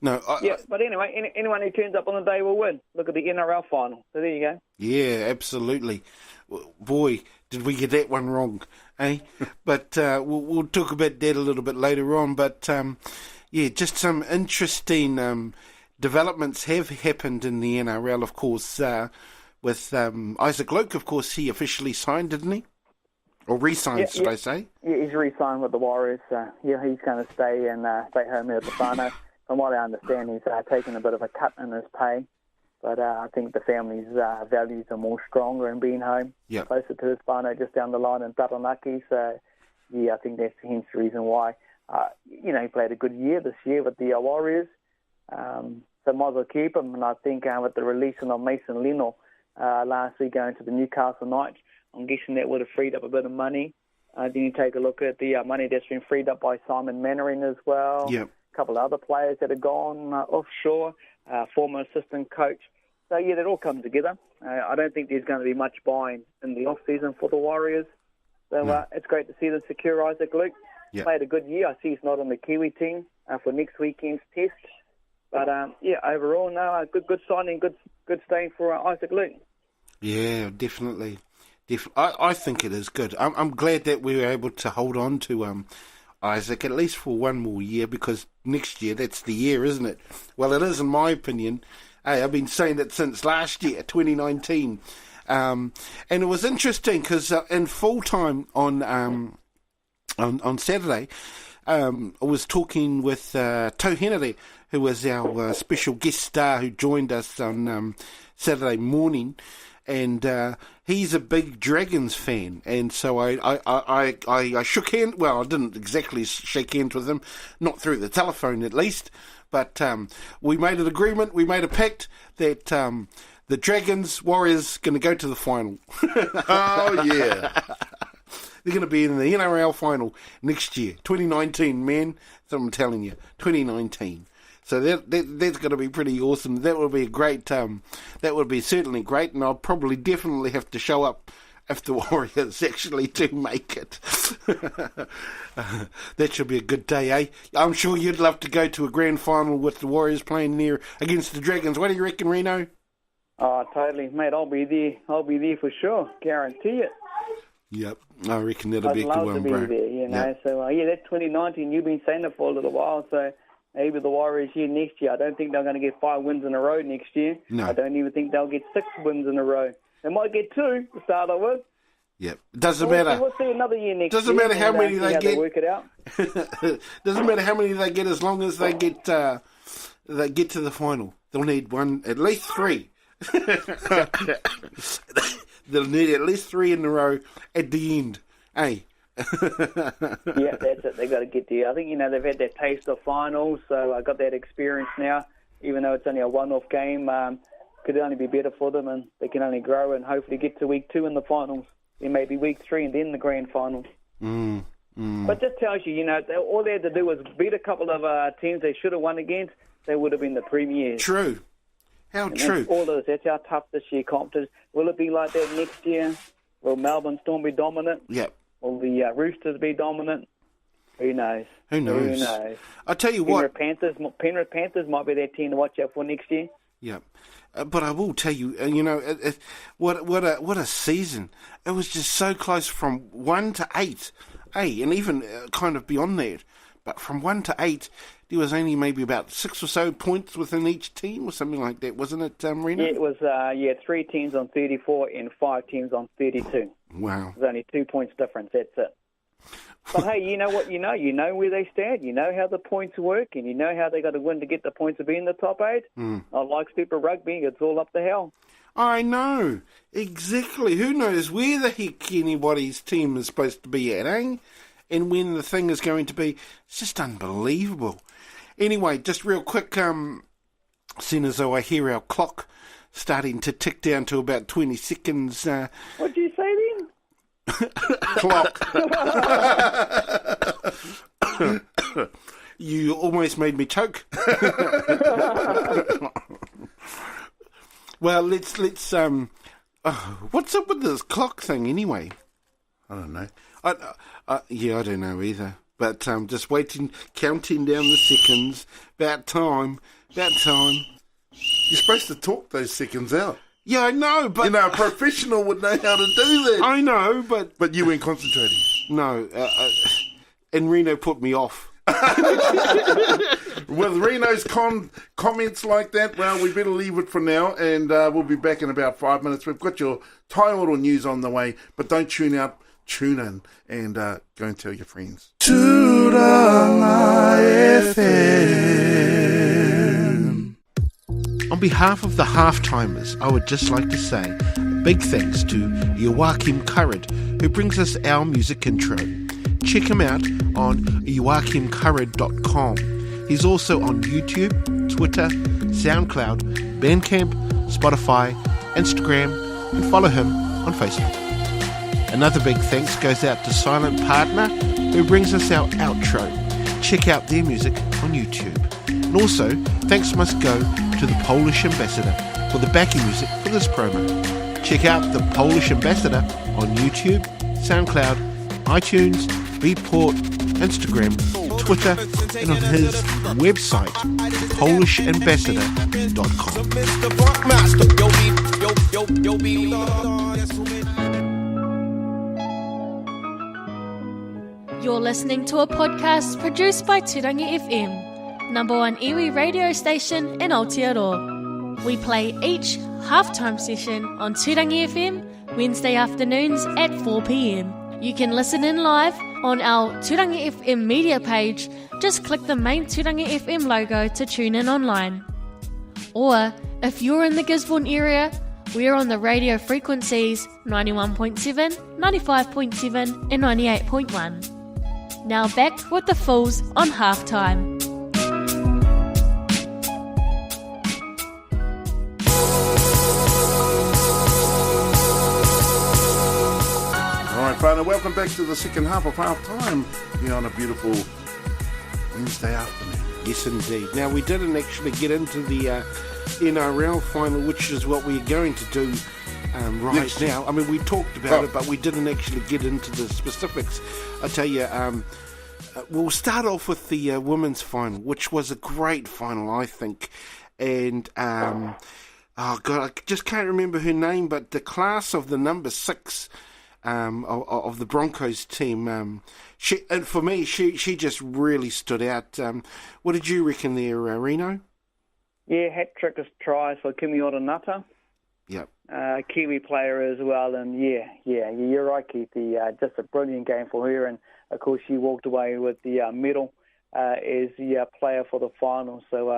No. But anyway, anyone who turns up on the day will win. Look at the NRL final. So there you go. Yeah, absolutely. Boy, did we get that one wrong, eh? But we'll talk about that a little bit later on. But just some interesting developments have happened in the NRL, of course, with Isaac Luke. Of course, he officially signed, didn't he? Or re-signed, should I say? Yeah, he's re-signed with the Warriors. He's going to stay home here at the whānau. From what I understand, he's taken a bit of a cut in his pay. But I think the family's values are more stronger in being home, closer to his whānau, just down the line in Taranaki. So, I think that's hence the reason why. He played a good year this year with the Warriors. So might as well keep him. And I think with the releasing of Mason Leno last week going to the Newcastle Knights, I'm guessing that would have freed up a bit of money. Then you take a look at the money that's been freed up by Simon Mannering as well. Yep. A couple of other players that have gone offshore, former assistant coach. So, that all comes together. I don't think there's going to be much buying in the off-season for the Warriors. So it's great to see them secure Isaac Luke. Yep. Played a good year. I see he's not on the Kiwi team for next weekend's test. But, overall, good signing, good staying for Isaac Luke. Yeah, definitely. I think it is good. I'm glad that we were able to hold on to Isaac at least for one more year, because next year, that's the year, isn't it? Well, it is in my opinion. Hey, I've been saying it since last year, 2019. And it was interesting because in full time on Saturday, I was talking with Tau Henare, who was our special guest star who joined us on Saturday morning. And he's a big Dragons fan, and so I shook hands. Well, I didn't exactly shake hands with him, not through the telephone at least, but we made an agreement, we made a pact that the Dragons, Warriors, going to go to the final. Oh, yeah. They're going to be in the NRL final next year, 2019, man. So I'm telling you, 2019. So that's going to be pretty awesome. That would be a great. That would be certainly great, and I'll probably definitely have to show up if the Warriors actually do make it. That should be a good day, eh? I'm sure you'd love to go to a grand final with the Warriors playing there against the Dragons. What do you reckon, Reno? Oh, totally, mate. I'll be there. I'll be there for sure. Guarantee it. Yep, I reckon that'll be a good one, bro. I'd love to be there, Yep. So, that's 2019. You've been saying it for a little while, so maybe the Warriors here next year. I don't think they're going to get 5 wins in a row next year. No. I don't even think they'll get 6 wins in a row. They might get 2 to start off with. Yep. Doesn't matter. We'll see another year next Doesn't year. matter how many they get. They work it out. Doesn't matter how many they get, as long as they get to the final. They'll need at least 3. They'll need at least 3 in a row at the end. Hey. Yeah, that's it. They've got to get there. I think, they've had that taste of finals, so I got that experience now. Even though it's only a one-off game, could only be better for them, and they can only grow and hopefully get to week 2 in the finals. Then maybe week 3 and then the grand finals. But just tells you, all they had to do was beat a couple of teams they should have won against. They would have been the premiers. True. How true. That's how tough this year comp is. Will it be like that next year? Will Melbourne Storm be dominant? Yep. Will the Roosters be dominant? Who knows? Who knows? I tell you what. Penrith Panthers might be that team to watch out for next year. Yep. But I will tell you, what a season. It was just so close from 1 to 8. Hey, and even kind of beyond that. But from 1 to 8, there was only maybe about 6 or so points within each team or something like that, wasn't it, Reno? Yeah, it was 3 teams on 34 and 5 teams on 32. Wow. There's only 2 points difference, that's it. But hey, you know what you know? You know where they stand. You know how the points work, and you know how they got to win to get the points to be in the top 8. Not like Super Rugby, it's all up to hell. I know. Exactly. Who knows where the heck anybody's team is supposed to be at, eh? And when the thing is going to be. It's just unbelievable. Anyway, just real quick, soon as I hear our clock starting to tick down to about 20 seconds. What'd you say then? Clock. You almost made me choke. Well, let's what's up with this clock thing anyway? I don't know. I don't know either. But just waiting, counting down the seconds. About time. You're supposed to talk those seconds out. Yeah, I know, but... You know, a professional would know how to do that. I know, but... But you weren't concentrating. No, and Reno put me off. With Reno's comments like that, well, we better leave it for now, and we'll be back in about 5 minutes. We've got your Taioro news on the way, but don't tune out. Tune in and go and tell your friends. FM. On behalf of the Half-timers, I would just like to say big thanks to Joachim Currid, who brings us our music intro. Check him out on joachimcurrid.com. He's also on YouTube, Twitter, SoundCloud, Bandcamp, Spotify, Instagram, and follow him on Facebook. Another big thanks goes out to Silent Partner, who brings us our outro. Check out their music on YouTube. And also, thanks must go to the Polish Ambassador for the backing music for this promo. Check out the Polish Ambassador on YouTube, SoundCloud, iTunes, Beatport, Instagram, Twitter, and on his website, polishambassador.com. You're listening to a podcast produced by Turangi FM, number one iwi radio station in Aotearoa. We play each halftime session on Turangi FM Wednesday afternoons at 4 p.m. You can listen in live on our Turangi FM media page. Just click the main Turangi FM logo to tune in online. Or, if you're in the Gisborne area, we're on the radio frequencies 91.7, 95.7 and 98.1. Now back with the Fools on Halftime. And welcome back to the second half of half-time here on a beautiful Wednesday afternoon. Yes, indeed. Now, we didn't actually get into the NRL final, which is what we're going to do right now. I mean, we talked about it, but we didn't actually get into the specifics. I tell you, we'll start off with the women's final, which was a great final, I think. And, oh, God, I just can't remember her name, but the class of the number 6... of the Broncos team, and for me, she just really stood out. What did you reckon there, Reno? Yeah, hat-trick tries for Kimi Oronata. Yep. Kiwi player as well, and yeah, you're right, Keith. Just a brilliant game for her, and of course she walked away with the medal as the player for the final. So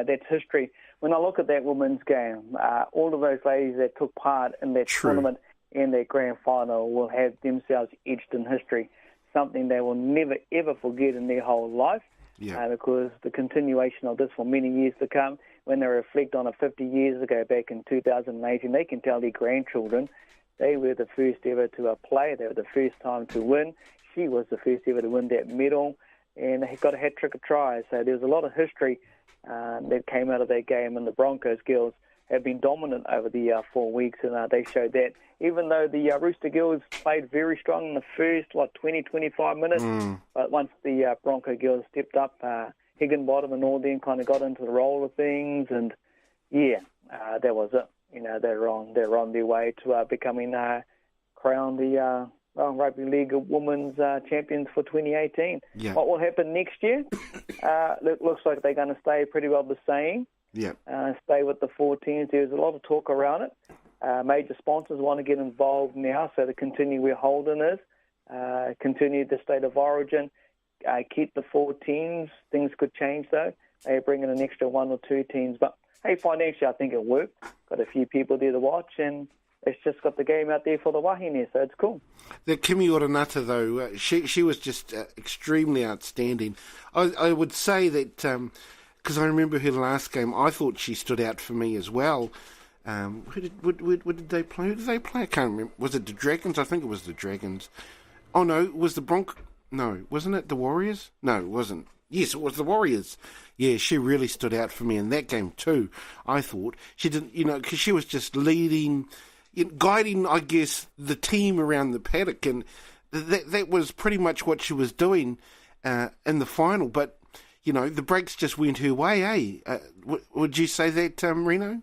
that's history. When I look at that women's game, all of those ladies that took part in that tournament and their grand final will have themselves etched in history, something they will never ever forget in their whole life. Because the continuation of this for many years to come, when they reflect on it 50 years ago, back in 2018, they can tell their grandchildren they were the first ever to play. They were the first time to win. She was the first ever to win that medal, and they got a hat-trick of tries. So there's a lot of history that came out of that game, and the Broncos girls have been dominant over the 4 weeks, and they showed that. Even though the Rooster girls played very strong in the first, 20, 25 minutes, but once the Bronco girls stepped up, Higginbottom and all them kind of got into the role of things, and that was it. They're on their way to becoming crowned the Rugby League Women's champions for 2018. Yeah. What will happen next year? It looks like they're going to stay pretty well the same. Yeah. Stay with the 4 teams. There's a lot of talk around it. Major sponsors want to get involved now, so to continue where Holden is, continue the state of origin, keep the 4 teams. Things could change, though. They bring in an extra 1 or 2 teams. But, hey, financially, I think it worked. Got a few people there to watch, and it's just got the game out there for the wahine, so it's cool. The Kimi Oronata, though, she was just extremely outstanding. I would say that, because I remember her last game, I thought she stood out for me as well. Who did they play? Who did they play? I can't remember. Was it the Dragons? I think it was the Dragons. Oh, no, it was the No, wasn't it the Warriors? No, it wasn't. Yes, it was the Warriors. Yeah, she really stood out for me in that game too, I thought. She didn't, because she was just leading, guiding, I guess, the team around the paddock, and that was pretty much what she was doing. in the final. But, the breaks just went her way, eh? Would you say that, Reno?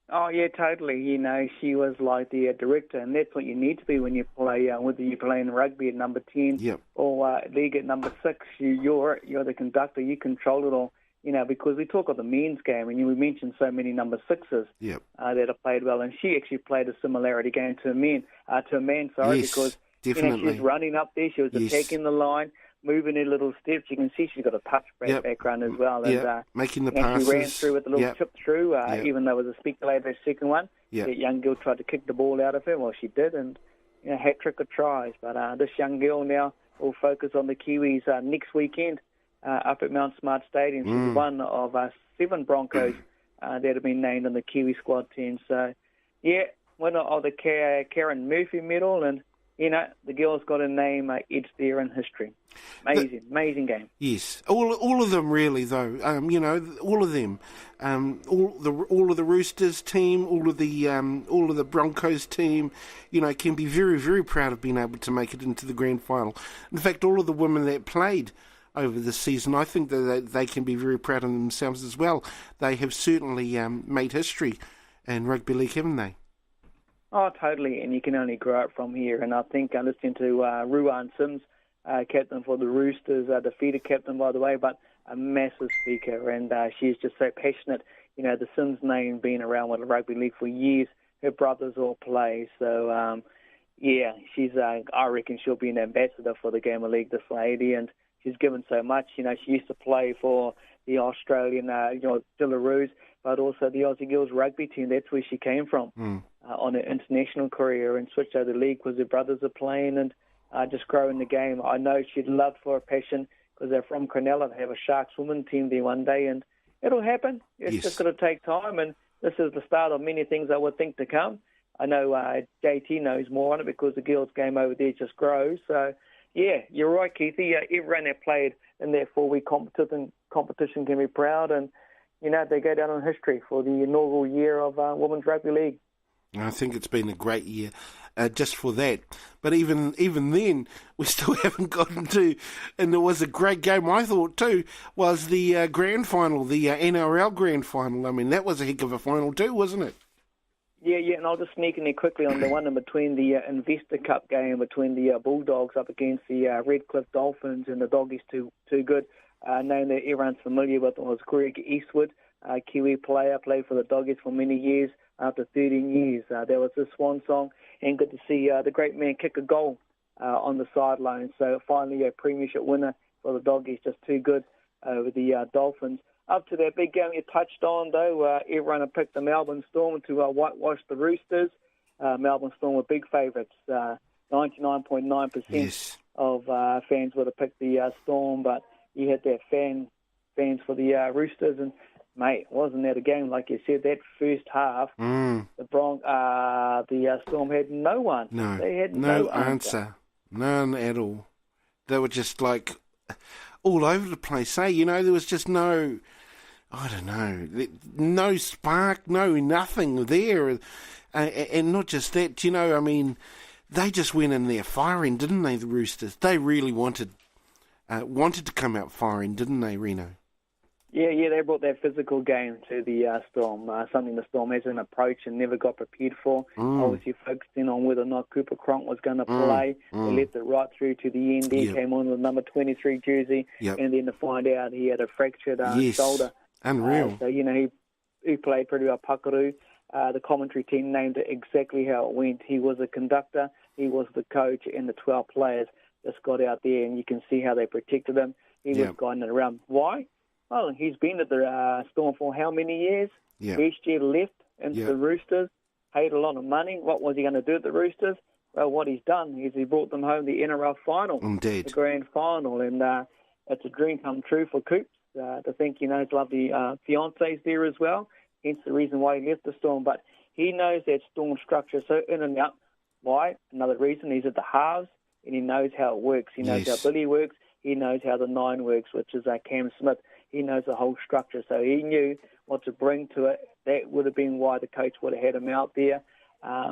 Oh, yeah, totally. She was like the director, and that's what you need to be when you play, whether you play in rugby at number 10 or league at number 6. You're the conductor. You control it all, because we talk of the men's game, and we mentioned so many number 6s that have played well, and she actually played a similarity game to a man, because definitely. she's running up there. She was attacking the line, moving her little steps. You can see she's got a touch background as well. And, making the passes. She ran through with a little chip through, even though it was a speculator's second one. That young girl tried to kick the ball out of her. Well, she did, and hat-trick of tries. But this young girl now will focus on the Kiwis next weekend up at Mount Smart Stadium. She's one of 7 Broncos that have been named on the Kiwi squad team. So, winner of the Karen Murphy medal, and the girl's got a name etched there in history. Amazing game. Yes, all of them really, though. All of them, all of the Roosters team, all of the Broncos team, can be very, very proud of being able to make it into the grand final. In fact, all of the women that played over the season, I think that they can be very proud of themselves as well. They have certainly made history in rugby league, haven't they? Oh, totally, and you can only grow up from here. And I think listening to Ruan Sims, captain for the Roosters, defeated captain, by the way, but a massive speaker, and she's just so passionate. The Sims name being around with the rugby league for years. Her brothers all play, so she's. I reckon she'll be an ambassador for the game of league, this lady, and she's given so much. She used to play for the Australian, Dillaroos, but also the Aussie girls rugby team. That's where she came from. On her international career, and switched over to the league because her brothers are playing and just growing the game. I know she'd love for a passion because they're from Cronulla to have a Sharks women team there one day, and it'll happen. It's just going to take time, and this is the start of many things I would think to come. I know JT knows more on it because the girls' game over there just grows. So, you're right, Keithy. Everyone that played in their 4-week competition can be proud, and, they go down in history for the inaugural year of Women's Rugby League. I think it's been a great year just for that. But even then, we still haven't gotten to, and it was a great game, I thought, too, was the grand final, the NRL grand final. I mean, that was a heck of a final too, wasn't it? Yeah, and I'll just sneak in there quickly on the one in between the Investor Cup game between the Bulldogs up against the Redcliffe Dolphins, and the Doggies too good. Name that everyone's familiar with was Greg Eastwood, Kiwi player, played for the Doggies for many years. After 13 years, there was a swan song, and good to see the great man kick a goal on the sideline. So finally a premiership winner for the Doggies, just too good over the Dolphins. Up to that big game you touched on, though, everyone had picked the Melbourne Storm to whitewash the Roosters. Melbourne Storm were big favourites. 99.9% of fans would have picked the Storm, but you had that fans for the Roosters, and mate, wasn't that a game? Like you said, that first half, the Storm had no one. No, they had no answer. None at all. They were just like all over the place, eh? There was just no, I don't know, no spark, no nothing there. And not just that, I mean, they just went in there firing, didn't they, the Roosters? They really wanted to come out firing, didn't they, Reno? Yeah, they brought that physical game to the Storm, something the Storm hasn't approached and never got prepared for. Obviously focusing on whether or not Cooper Cronk was going to play. They left it right through to the end. He came on with number 23 jersey, and then to find out he had a fractured shoulder. Unreal. So, he played pretty well, Pakaru. The commentary team named it exactly how it went. He was a conductor, he was the coach, and the 12 players just got out there, and you can see how they protected him. He was guiding it around. Why? Well, he's been at the Storm for how many years? First year left into the Roosters, paid a lot of money. What was he going to do at the Roosters? Well, what he's done is he brought them home the NRL Final, Indeed. The grand final, and it's a dream come true for Coops. To think, his lovely fiance's there as well, hence the reason why he left the Storm. But he knows that Storm structure so in and out. Why? Another reason, he's at the halves, and he knows how it works. He knows how Billy works. He knows how the 9 works, which is Cam Smith. He knows the whole structure, so he knew what to bring to it. That would have been why the coach would have had him out there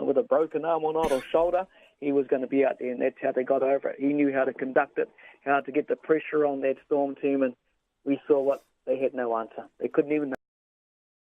with a broken arm or not, or shoulder. he was going to be out there, and that's how they got over it. He knew how to conduct it, how to get the pressure on that Storm team, and we saw what they had no answer. They couldn't even